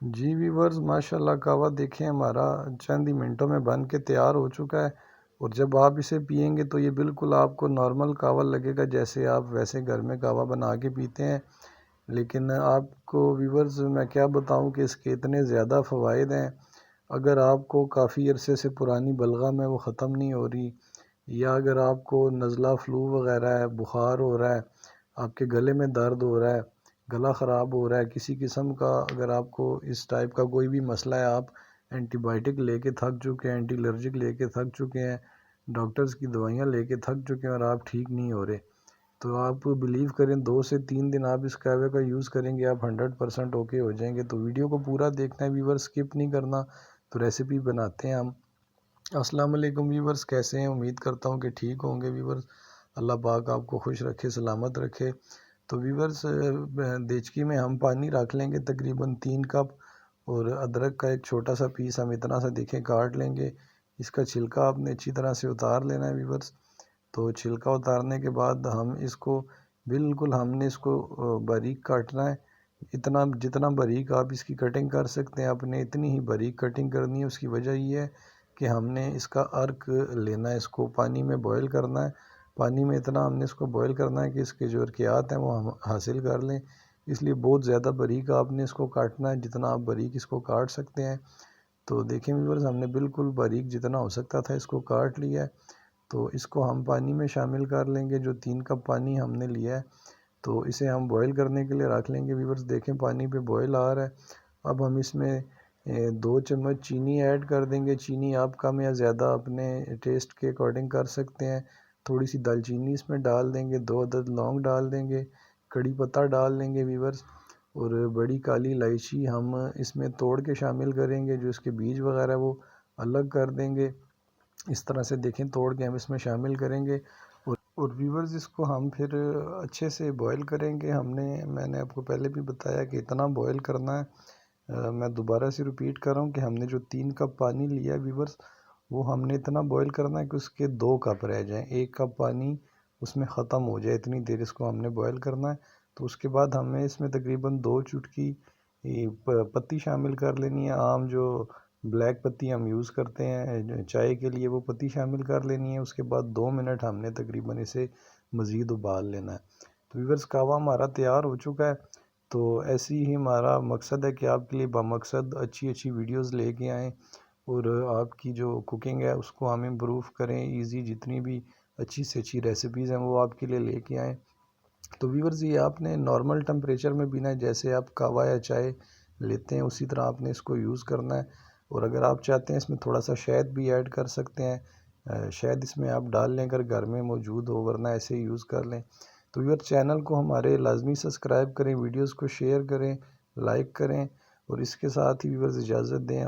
جی viewers, ماشاءاللہ قہوہ دیکھیں ہمارا چند ہی منٹوں میں بن کے تیار ہو چکا ہے، اور جب آپ اسے پئیں گے تو یہ بالکل آپ کو نارمل قہوہ لگے گا، جیسے آپ ویسے گھر میں قہوہ بنا کے پیتے ہیں۔ لیکن آپ کو ویورز میں کیا بتاؤں کہ اس کے اتنے زیادہ فوائد ہیں۔ اگر آپ کو کافی عرصے سے پرانی بلغم ہے وہ ختم نہیں ہو رہی، یا اگر آپ کو نزلہ فلو وغیرہ ہے، بخار ہو رہا ہے، آپ کے گلے میں درد ہو رہا ہے، گلا خراب ہو رہا ہے، کسی قسم کا اگر آپ کو اس ٹائپ کا کوئی بھی مسئلہ ہے، آپ اینٹی بائیوٹک لے کے تھک چکے ہیں، اینٹی الرجک لے کے تھک چکے ہیں، ڈاکٹرز کی دوائیاں لے کے تھک چکے ہیں اور آپ ٹھیک نہیں ہو رہے، تو آپ بلیو کریں 2 سے 3 دن آپ اس قہوے کا یوز کریں گے، آپ 100% اوکے ہو جائیں گے۔ تو ویڈیو کو پورا دیکھنا ہے ویور، سکپ نہیں کرنا۔ تو ریسیپی بناتے ہیں ہم۔ السلام علیکم ویورز، کیسے ہیں؟ امید کرتا ہوں کہ ٹھیک ہوں گے ویورز۔ اللہ پاک آپ کو خوش رکھے، سلامت رکھے۔ تو ویورز، دیچکی میں ہم پانی رکھ لیں گے تقریباً 3 کپ، اور ادرک کا ایک چھوٹا سا پیس ہم اتنا سا دیکھیں کاٹ لیں گے۔ اس کا چھلکا آپ نے اچھی طرح سے اتار لینا ہے ویورز۔ تو چھلکا اتارنے کے بعد ہم اس کو بالکل ہم نے اس کو باریک کاٹنا ہے، جتنا باریک آپ اس کی کٹنگ کر سکتے ہیں آپ نے اتنی ہی باریک کٹنگ کرنی ہے۔ اس کی وجہ یہ ہے کہ ہم نے اس کا ارک لینا ہے، اس کو پانی میں بوائل کرنا ہے۔ پانی میں اتنا ہم نے اس کو بوائل کرنا ہے کہ اس کے جو ارکیات ہیں وہ ہم حاصل کر لیں، اس لیے بہت زیادہ باریک آپ نے اس کو کاٹنا ہے، جتنا آپ باریک اس کو کاٹ سکتے ہیں۔ تو دیکھیں ویورز، ہم نے بالکل باریک جتنا ہو سکتا تھا اس کو کاٹ لیا ہے۔ تو اس کو ہم پانی میں شامل کر لیں گے، جو 3 کپ پانی ہم نے لیا ہے، تو اسے ہم بوائل کرنے کے لیے رکھ لیں گے ویورز۔ دیکھیں پانی پہ بوائل آ رہا ہے۔ اب ہم اس میں 2 چمچ چینی ایڈ کر دیں گے۔ چینی آپ کم یا زیادہ اپنے ٹیسٹ کے اکارڈنگ کر سکتے ہیں۔ تھوڑی سی دال چینی اس میں ڈال دیں گے، 2 عدد لونگ ڈال دیں گے، کڑی پتہ ڈال دیں گے ویورز، اور بڑی کالی الائچی ہم اس میں توڑ کے شامل کریں گے، جو اس کے بیج وغیرہ وہ الگ کر دیں گے۔ اس طرح سے دیکھیں توڑ کے ہم اس میں شامل کریں گے، اور ویورز اس کو ہم پھر اچھے سے بوائل کریں گے۔ میں نے آپ کو پہلے بھی بتایا کہ اتنا بوائل کرنا ہے۔ میں دوبارہ سے ریپیٹ کر رہا ہوں کہ ہم نے جو 3 کپ پانی لیا ہے ویورز، وہ ہم نے اتنا بوائل کرنا ہے کہ اس کے 2 کپ رہ جائیں، 1 کپ پانی اس میں ختم ہو جائے، اتنی دیر اس کو ہم نے بوائل کرنا ہے۔ تو اس کے بعد ہمیں اس میں تقریباً 2 چٹکی پتی شامل کر لینی ہے، عام جو بلیک پتی ہم یوز کرتے ہیں چائے کے لیے، وہ پتی شامل کر لینی ہے۔ اس کے بعد 2 منٹ ہم نے تقریباً اسے مزید ابال لینا ہے۔ تو ویورز، قہوہ ہمارا تیار ہو چکا ہے۔ تو ایسی ہی ہمارا مقصد ہے کہ آپ کے لیے بمقصد اچھی ویڈیوز لے کے آئیں، اور آپ کی جو کوکنگ ہے اس کو ہم امپروو کریں، ایزی جتنی بھی اچھی سے اچھی ریسیپیز ہیں وہ آپ کے لیے لے کے آئیں۔ تو ویورز، یہ آپ نے نارمل ٹمپریچر میں پینا ہے، جیسے آپ قہوہ یا چائے لیتے ہیں اسی طرح آپ نے اس کو یوز کرنا ہے۔ اور اگر آپ چاہتے ہیں اس میں تھوڑا سا شہد بھی ایڈ کر سکتے ہیں، شہد اس میں آپ ڈال لیں اگر گھر میں موجود ہو، ورنہ ایسے ہی یوز کر لیں۔ تو ویور، چینل کو ہمارے لازمی سبسکرائب کریں، ویڈیوز کو شیئر کریں، لائک کریں، اور اس کے ساتھ ہی ویورز اجازت دیں۔